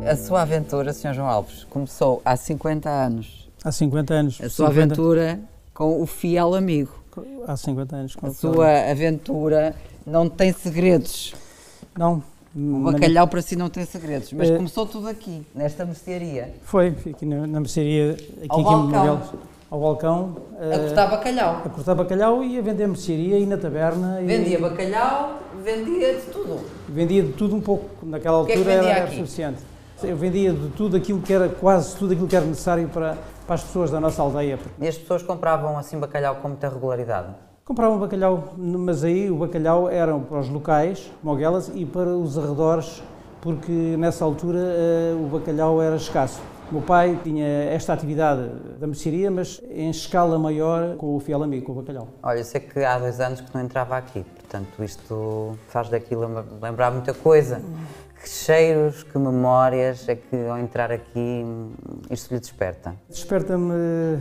A sua aventura, Sr. João Alves, começou há 50 anos. Há 50 anos. A sua aventura com o fiel amigo. Há 50 anos. A sua aventura não tem segredos. Não. O bacalhau para si não tem segredos, mas começou tudo aqui, nesta mercearia. Foi, aqui na mercearia, ao balcão. Ao balcão. A cortar bacalhau. A cortar bacalhau e a vender mercearia e na taberna. Vendia bacalhau, vendia de tudo. Vendia de tudo um pouco, naquela altura era suficiente. Eu vendia de tudo aquilo que era, quase tudo aquilo que era necessário para as pessoas da nossa aldeia. E as pessoas compravam assim bacalhau com muita regularidade? Compravam bacalhau, mas aí o bacalhau era para os locais, Moguelas, e para os arredores, porque nessa altura o bacalhau era escasso. O meu pai tinha esta atividade da mercearia, mas em escala maior com o fiel amigo, com o bacalhau. Olha, eu sei que há 2 anos que não entrava aqui, portanto isto faz daqui lembrar muita coisa. Que cheiros, que memórias é que ao entrar aqui isto lhe desperta? Desperta-me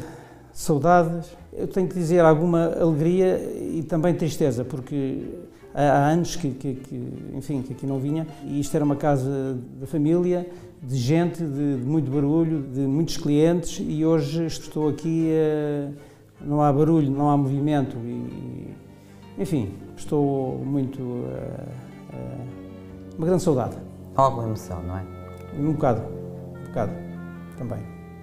saudades, eu tenho que dizer alguma alegria e também tristeza, porque há anos que aqui não vinha e isto era uma casa de família, de gente, de muito barulho, de muitos clientes e hoje estou aqui, não há barulho, não há movimento e enfim, estou muito, uma grande saudade. Alguma emoção, não é? Um bocado também.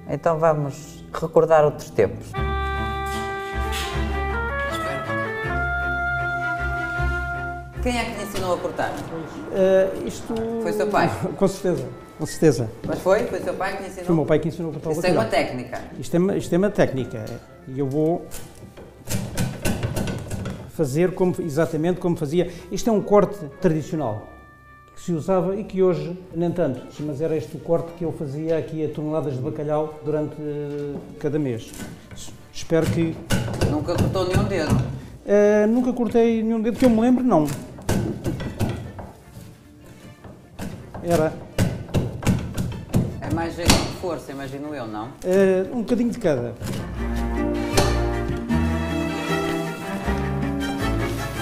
Então vamos recordar outros tempos. Quem é que lhe ensinou a cortar? Isto... Foi seu pai? Com certeza. Mas foi seu pai que lhe ensinou? Foi o meu pai que ensinou a cortar o bacalhau. Isto é uma técnica? Isto é uma técnica e eu vou fazer exatamente como fazia. Isto é um corte tradicional que se usava e que hoje nem tanto, mas era este o corte que eu fazia aqui a toneladas de bacalhau durante cada mês. Espero que... Nunca cortou nenhum dedo? Nunca cortei nenhum dedo, que eu me lembro, não. Era... É mais jeito de força, imagino eu, não? Um bocadinho de cada.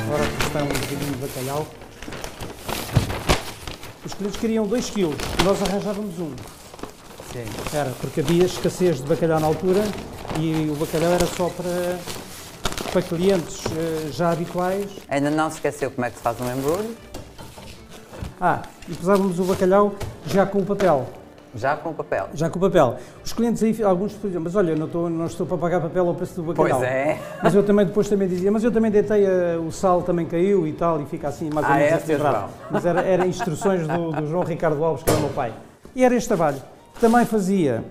Agora está um bocadinho de bacalhau. Os clientes queriam 2 kg, nós arranjávamos 1. Sim. Era, porque havia escassez de bacalhau na altura e o bacalhau era só para clientes já habituais. Ainda não se esqueceu como é que se faz um embrulho? E pesávamos o bacalhau já com o papel. Já com o papel? Já com o papel. Os clientes aí, alguns diziam, mas olha, não estou para pagar papel ao preço do bacalhau. Pois é. Mas eu depois também dizia, mas eu também deitei, o sal também caiu e tal, e fica assim mais ou menos equilibrado. Mas era instruções do João Ricardo Alves, que era o meu pai. E era este trabalho. Também fazia,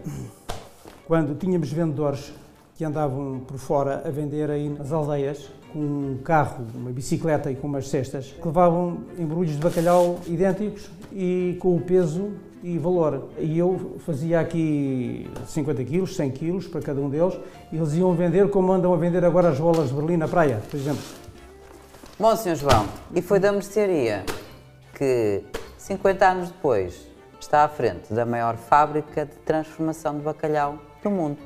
quando tínhamos vendedores que andavam por fora a vender aí nas aldeias, com um carro, uma bicicleta e com umas cestas, que levavam embrulhos de bacalhau idênticos e com o peso e valor. E eu fazia aqui 50 kg, 100 kg para cada um deles e eles iam vender como andam a vender agora as bolas de Berlim na praia, por exemplo. Bom, Sr. João, e foi da mercearia que 50 anos depois está à frente da maior fábrica de transformação de bacalhau do mundo.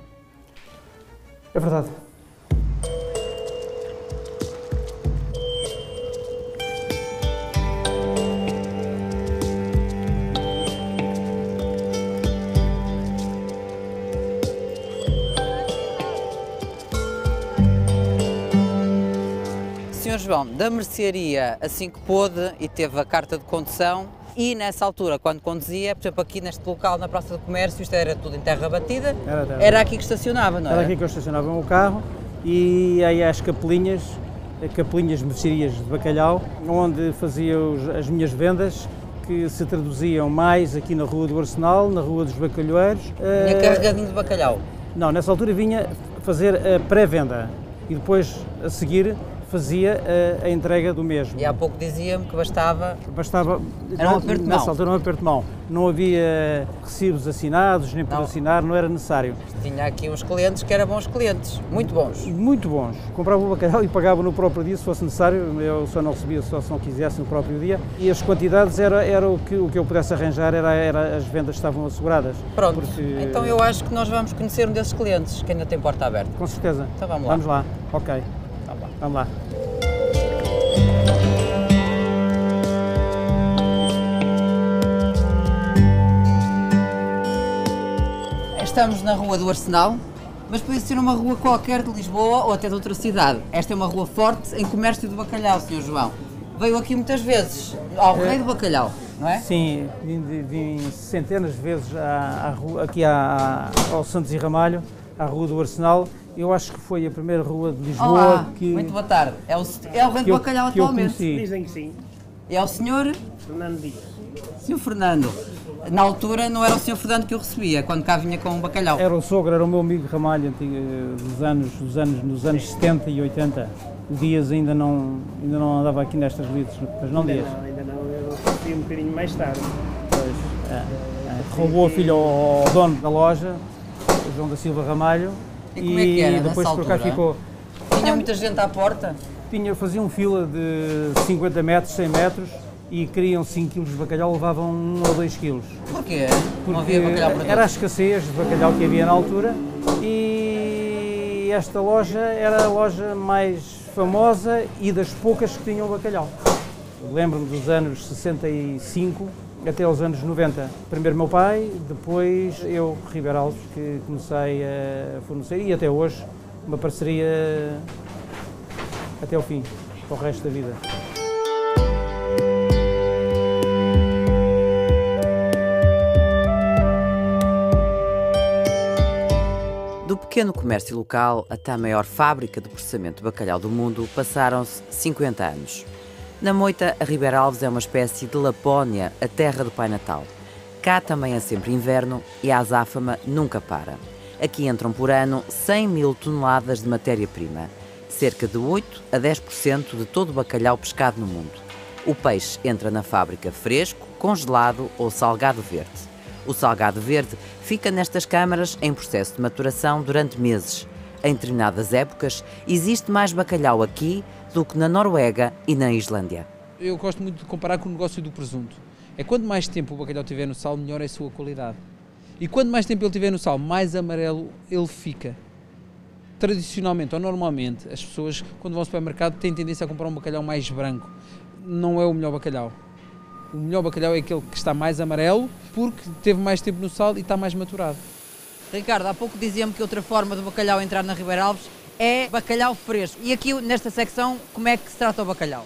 É verdade. Sr. João, da mercearia assim que pôde e teve a carta de condução e nessa altura, quando conduzia, por exemplo, aqui neste local, na Praça do Comércio, isto era tudo em terra batida, era aqui que estacionava, não é? Era aqui que eu estacionava o carro e aí às capelinhas mercearias de bacalhau, onde fazia as minhas vendas, que se traduziam mais aqui na Rua do Arsenal, na Rua dos Bacalhoeiros. Vinha carregadinho de bacalhau? Não, nessa altura vinha fazer a pré-venda e depois, a seguir, fazia a entrega do mesmo. E há pouco dizia-me que bastava... Era um aperto de mão. Nessa altura, um aperto de mão. Não havia recibos assinados, nem por assinar, não era necessário. Tinha aqui uns clientes que eram bons clientes, muito bons. Muito bons. Comprava o bacalhau e pagava no próprio dia, se fosse necessário. Eu só não recebia, só se não quisesse, no próprio dia. E as quantidades era o que eu pudesse arranjar, as vendas estavam asseguradas. Pronto, então eu acho que nós vamos conhecer um desses clientes, que ainda tem porta aberta. Com certeza. Então vamos lá. Vamos lá, ok. Vamos lá. estamos na Rua do Arsenal, mas podia ser uma rua qualquer de Lisboa ou até de outra cidade. Esta é uma rua forte em comércio de bacalhau, Sr. João. Veio aqui muitas vezes, ao Rei do Bacalhau, não é? Sim, vim centenas de vezes aqui ao Santos e Ramalho, à Rua do Arsenal. Eu acho que foi a primeira rua de Lisboa. Olá, que... muito boa tarde. É o Rei do Bacalhau atualmente? Dizem que sim. É o senhor? Fernando Dias. Sr. Fernando. Na altura não era o Sr. Fernando que eu recebia, quando cá vinha com o bacalhau. Era o sogro, era o meu amigo Ramalho, nos anos 70 e 80. O Dias ainda não andava aqui nestas lides, mas não Dias. Ainda não, eu recebi um bocadinho mais tarde. Pois, roubou a filha ao dono da loja, o João da Silva Ramalho. E como é que era, depois por cá ficou. Tinha muita gente à porta? Faziam fila de 50 metros, 100 metros e queriam 5 kg de bacalhau, levavam 1 ou 2 kg. Porquê? Porque não havia bacalhau para era a todos? escassez de bacalhau que havia na altura e esta loja era a loja mais famosa e das poucas que tinham bacalhau. Lembro-me dos anos 65 até aos anos 90. Primeiro meu pai, depois eu, Ribeiro Alves, que comecei a fornecer e até hoje uma parceria até o fim, para o resto da vida. Do pequeno comércio local até a maior fábrica de processamento de bacalhau do mundo passaram-se 50 anos. Na Moita, a Ribeiro Alves é uma espécie de Lapónia, a terra do Pai Natal. Cá também é sempre inverno e a azáfama nunca para. Aqui entram por ano 100 mil toneladas de matéria-prima, cerca de 8 a 10% de todo o bacalhau pescado no mundo. O peixe entra na fábrica fresco, congelado ou salgado verde. O salgado verde fica nestas câmaras em processo de maturação durante meses. Em determinadas épocas, existe mais bacalhau aqui do que na Noruega e na Islândia. Eu gosto muito de comparar com o negócio do presunto. É quanto mais tempo o bacalhau tiver no sal, melhor é a sua qualidade. E quanto mais tempo ele tiver no sal, mais amarelo ele fica. Tradicionalmente ou normalmente, as pessoas, quando vão ao supermercado, têm tendência a comprar um bacalhau mais branco. Não é o melhor bacalhau. O melhor bacalhau é aquele que está mais amarelo, porque teve mais tempo no sal e está mais maturado. Ricardo, há pouco dizia-me que outra forma do bacalhau entrar na Ribeiro Alves é bacalhau fresco. E aqui, nesta secção, como é que se trata o bacalhau?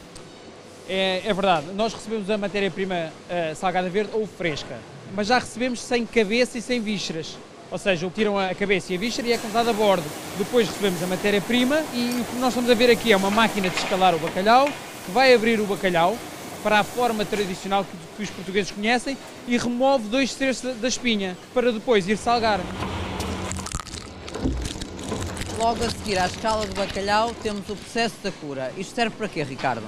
É verdade, nós recebemos a matéria-prima salgada verde ou fresca, mas já recebemos sem cabeça e sem vísceras. Ou seja, tiram a cabeça e a víscera e é contado a bordo. Depois recebemos a matéria-prima e o que nós estamos a ver aqui é uma máquina de escalar o bacalhau, que vai abrir o bacalhau para a forma tradicional que os portugueses conhecem e remove 2/3 da espinha, para depois ir salgar. Logo a seguir à escala do bacalhau temos o processo da cura. Isto serve para quê, Ricardo?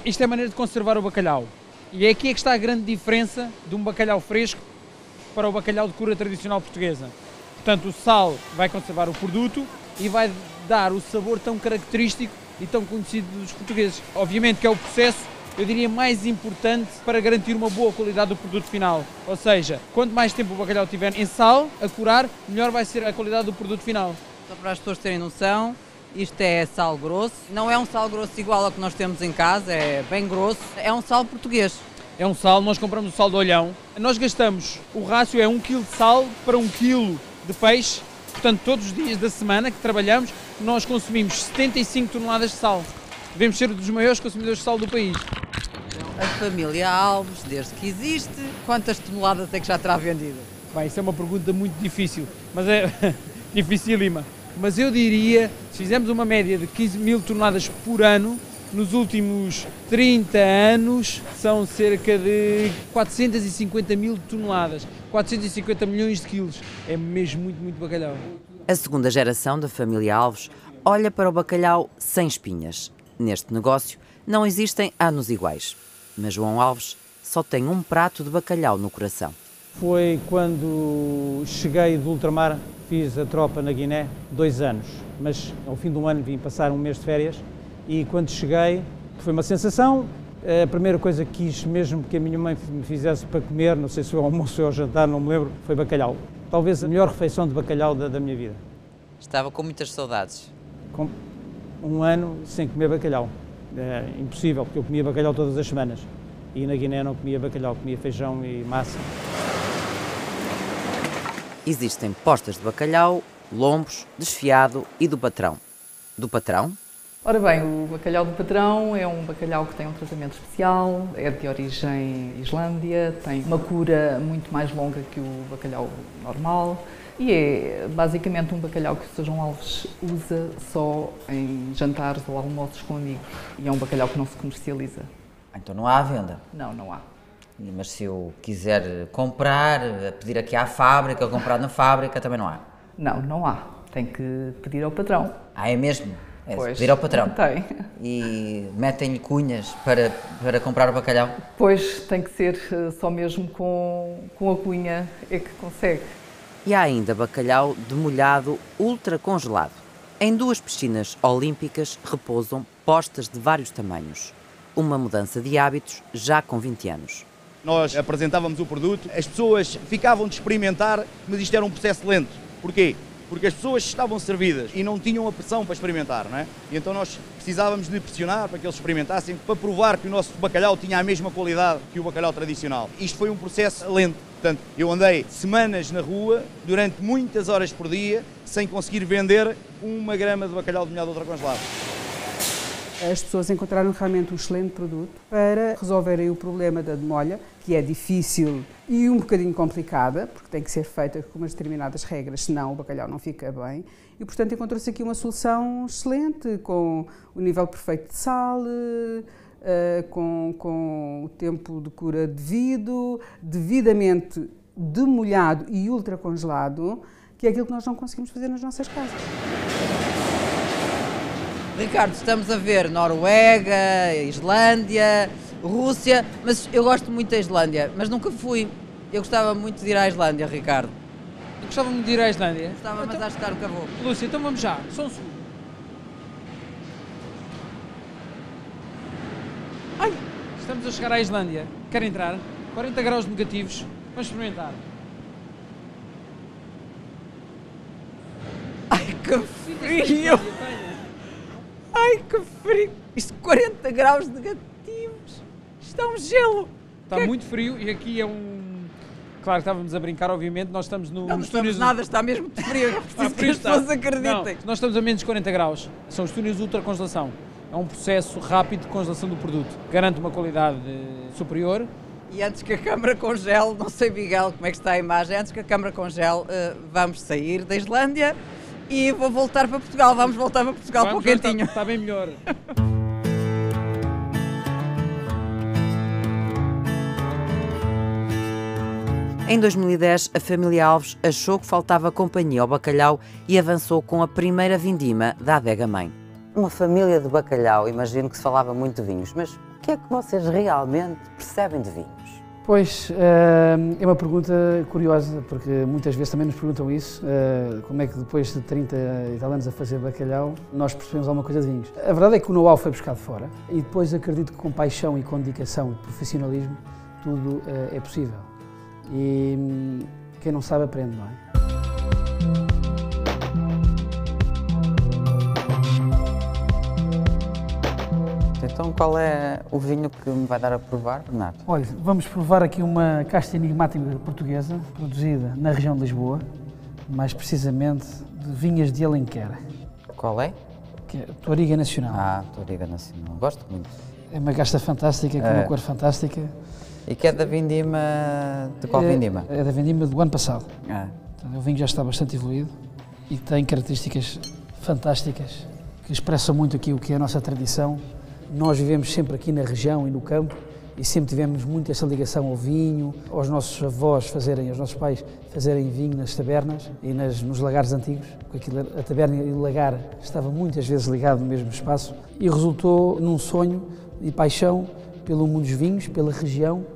Isto é a maneira de conservar o bacalhau. E é aqui que está a grande diferença de um bacalhau fresco para o bacalhau de cura tradicional portuguesa. Portanto, o sal vai conservar o produto e vai dar o sabor tão característico e tão conhecido dos portugueses. Obviamente que é o processo, eu diria, mais importante para garantir uma boa qualidade do produto final. Ou seja, quanto mais tempo o bacalhau tiver em sal, a curar, melhor vai ser a qualidade do produto final. Só para as pessoas terem noção, isto é sal grosso. Não é um sal grosso igual ao que nós temos em casa, é bem grosso. É um sal português. É um sal, nós compramos o sal de Olhão. Nós gastamos, o rácio é 1 kg de sal para 1 kg de peixe. Portanto, todos os dias da semana que trabalhamos, nós consumimos 75 toneladas de sal. Devemos ser dos maiores consumidores de sal do país. A família Alves, desde que existe, quantas toneladas é que já terá vendido? Bem, isso é uma pergunta muito difícil, mas é dificílima. Mas eu diria, se fizermos uma média de 15 mil toneladas por ano, nos últimos 30 anos são cerca de 450 mil toneladas, 450 milhões de quilos. É mesmo muito bacalhau. A segunda geração da família Alves olha para o bacalhau sem espinhas. Neste negócio não existem anos iguais, mas João Alves só tem um prato de bacalhau no coração. Foi quando cheguei do ultramar, fiz a tropa na Guiné, 2 anos, mas ao fim de um ano vim passar um mês de férias e quando cheguei foi uma sensação. A primeira coisa que quis mesmo que a minha mãe me fizesse para comer, não sei se foi ao almoço ou ao jantar, não me lembro, foi bacalhau. Talvez a melhor refeição de bacalhau da minha vida. Estava com muitas saudades. Com um ano sem comer bacalhau. É impossível, porque eu comia bacalhau todas as semanas. E na Guiné não comia bacalhau, comia feijão e massa. existem postas de bacalhau, lombos, desfiado e do patrão. Do patrão? Ora bem, o bacalhau do patrão é um bacalhau que tem um tratamento especial, é de origem Islândia, tem uma cura muito mais longa que o bacalhau normal e é basicamente um bacalhau que o Sr. João Alves usa só em jantares ou almoços com amigos e é um bacalhau que não se comercializa. Então não há à venda? Não, não há. Mas se eu quiser comprar, pedir aqui à fábrica ou comprar na fábrica, também não há? Não, não há. Tem que pedir ao patrão. Ah, é mesmo? É, Pois, pedir ao patrão? Tem. E metem-lhe cunhas para comprar o bacalhau? Pois, tem que ser só mesmo com a cunha é que consegue. E há ainda bacalhau demolhado ultra congelado. Em 2 piscinas olímpicas repousam postas de vários tamanhos. Uma mudança de hábitos já com 20 anos. Nós apresentávamos o produto, as pessoas ficavam de experimentar, mas isto era um processo lento. Porquê? Porque as pessoas estavam servidas e não tinham a pressão para experimentar, não é? E então nós precisávamos de pressionar para que eles experimentassem, para provar que o nosso bacalhau tinha a mesma qualidade que o bacalhau tradicional. Isto foi um processo lento. Portanto, eu andei semanas na rua, durante muitas horas por dia, sem conseguir vender 1 grama de bacalhau demolhado ultracongelado. As pessoas encontraram realmente um excelente produto para resolverem o problema da demolha, que é difícil e um bocadinho complicada, porque tem que ser feita com umas determinadas regras, senão o bacalhau não fica bem. E, portanto, encontrou-se aqui uma solução excelente, com o nível perfeito de sal, com o tempo de cura devido, devidamente demolhado e ultracongelado, que é aquilo que nós não conseguimos fazer nas nossas casas. Ricardo, estamos a ver Noruega, Islândia, Rússia, mas eu gosto muito da Islândia, mas nunca fui. Eu gostava muito de ir à Islândia, Ricardo. Eu gostava muito de ir à Islândia. Gostava, mas acho que nunca vou. Lúcia, então vamos já, só um segundo. Ai, estamos a chegar à Islândia. Quer entrar? 40 graus negativos. Vamos experimentar. Ai, que frio! Ai, que frio! Isto 40 graus negativos! Isto é um gelo! Está muito frio e aqui é um... Claro que estávamos a brincar, obviamente, nós estamos no... Não estamos nada, está mesmo muito frio, eu preciso que as pessoas acreditem. Não, nós estamos a menos 40 graus, são os túneis de ultracongelação. É um processo rápido de congelação do produto, garante uma qualidade superior. E antes que a câmara congele, não sei, Miguel, como é que está a imagem, antes que a câmara congele, vamos sair da Islândia e vou voltar para Portugal, vamos voltar para Portugal para o quentinho. Está bem melhor. Em 2010, a família Alves achou que faltava companhia ao bacalhau e avançou com a primeira vindima da Adega Mãe. Uma família de bacalhau, imagino que se falava muito de vinhos, mas o que é que vocês realmente percebem de vinhos? Pois, é uma pergunta curiosa, porque muitas vezes também nos perguntam isso, como é que depois de 30 e tal anos a fazer bacalhau, nós percebemos alguma coisa de vinhos. A verdade é que o know-how foi buscado fora e depois acredito que com paixão e com dedicação e profissionalismo tudo é possível. E quem não sabe aprende, não é? Então qual é o vinho que me vai dar a provar, Bernardo? Olha, vamos provar aqui uma casta enigmática portuguesa, produzida na região de Lisboa, mais precisamente de vinhas de Alenquer. Qual é? Que é Touriga Nacional. Ah, Touriga Nacional, gosto muito. É uma casta fantástica, com uma cor fantástica. E que é da vindima, de qual vindima? É da vindima do ano passado. Ah. Então, o vinho já está bastante evoluído e tem características fantásticas que expressam muito aqui o que é a nossa tradição. Nós vivemos sempre aqui na região e no campo e sempre tivemos muito essa ligação ao vinho, aos nossos avós fazerem, aos nossos pais fazerem vinho nas tabernas e nos lagares antigos, porque a taberna e o lagar estavam muitas vezes ligados no mesmo espaço e resultou num sonho e paixão pelo mundo dos vinhos, pela região,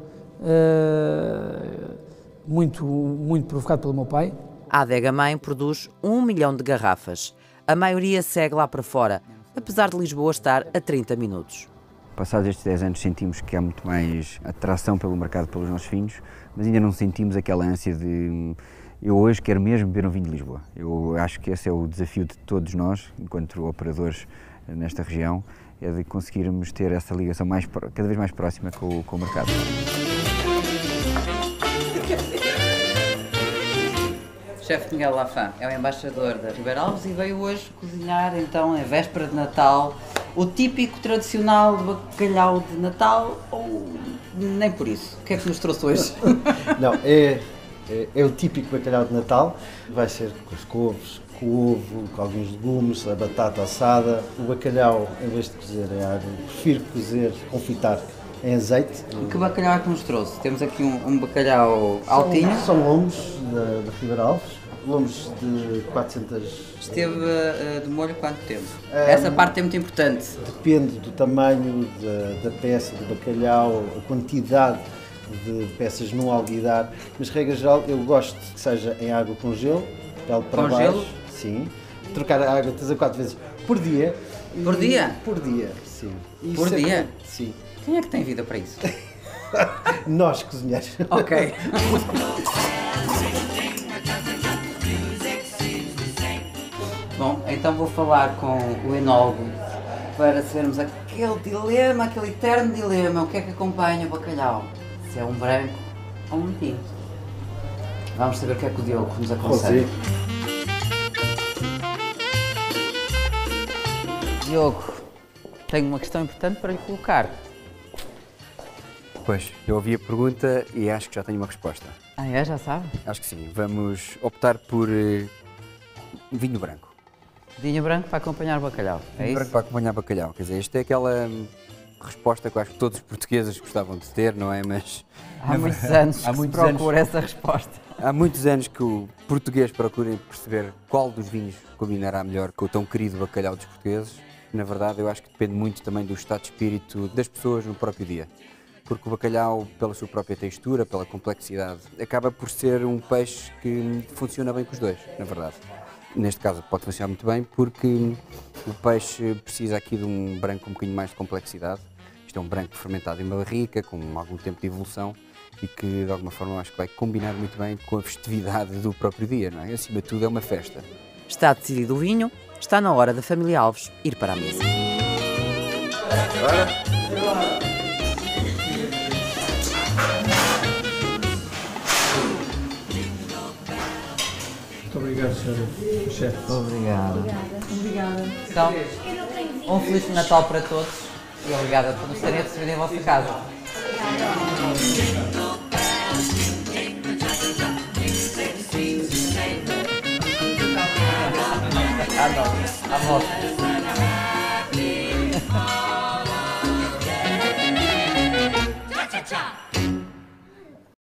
muito provocado pelo meu pai. A Adega Mãe produz 1 milhão de garrafas. A maioria segue lá para fora, apesar de Lisboa estar a 30 minutos. Passados estes 10 anos sentimos que há muito mais atração pelo mercado pelos nossos vinhos, mas ainda não sentimos aquela ânsia de eu hoje quero mesmo beber um vinho de Lisboa. Eu acho que esse é o desafio de todos nós, enquanto operadores nesta região, é de conseguirmos ter essa ligação cada vez mais próxima com o mercado. chefe Miguel Lafan é o embaixador da Ribeira Alves e veio hoje cozinhar, então, em véspera de Natal, o típico tradicional bacalhau de Natal, ou nem por isso? O que é que nos trouxe hoje? Não, é o típico bacalhau de Natal, vai ser com os couves, com o ovo, com alguns legumes, a batata assada. O bacalhau, em vez de cozer em água, prefiro cozer, confitar em azeite. E que bacalhau é que nos trouxe? Temos aqui um bacalhau altinho. São lombos da Ribeira Alves, lombos de 400... Esteve de molho quanto tempo? Essa parte é muito importante. Depende do tamanho da peça, do bacalhau, a quantidade de peças no alguidar, mas regra geral eu gosto que seja em água com gelo, pele para com baixo. Gelo? Sim. Trocar a água 3 a 4 vezes por dia. Por dia? Por dia, sim. E Por sempre, dia? Sim. Quem é que tem vida para isso? Nós, cozinheiros. Ok. Bom, então vou falar com o enólogo para sabermos aquele dilema, aquele eterno dilema, o que é que acompanha o bacalhau? Se é um branco ou um tinto. Vamos saber o que é que o Diogo nos aconselha. Diogo, tenho uma questão importante para lhe colocar. Pois, eu ouvi a pergunta e acho que já tenho uma resposta. Ah, é? Já sabe? Acho que sim. Vamos optar por vinho branco. Vinho branco para acompanhar o bacalhau, é Vinho isso? branco para acompanhar bacalhau. Quer dizer, isto é aquela resposta que eu acho que todos os portugueses gostavam de ter, não é? Mas Há muitos anos que se procura essa resposta. Há muitos anos que o português procura perceber qual dos vinhos combinará melhor com o tão querido bacalhau dos portugueses. Na verdade, eu acho que depende muito também do estado de espírito das pessoas no próprio dia. Porque o bacalhau, pela sua própria textura, pela complexidade, acaba por ser um peixe que funciona bem com os dois, na verdade. Neste caso pode funcionar muito bem porque o peixe precisa aqui de um branco um bocadinho mais de complexidade. Isto é um branco fermentado em barrica, com algum tempo de evolução e que de alguma forma acho que vai combinar muito bem com a festividade do próprio dia, não é? Acima de tudo é uma festa. Está decidido o vinho, está na hora da família Alves ir para a mesa. Muito obrigado, Sr. Chefe. Obrigado. Obrigada. Então, um Feliz Natal para todos e obrigada por nos terem recebido em vossa casa. Ah, não. À volta. Cha-cha-cha!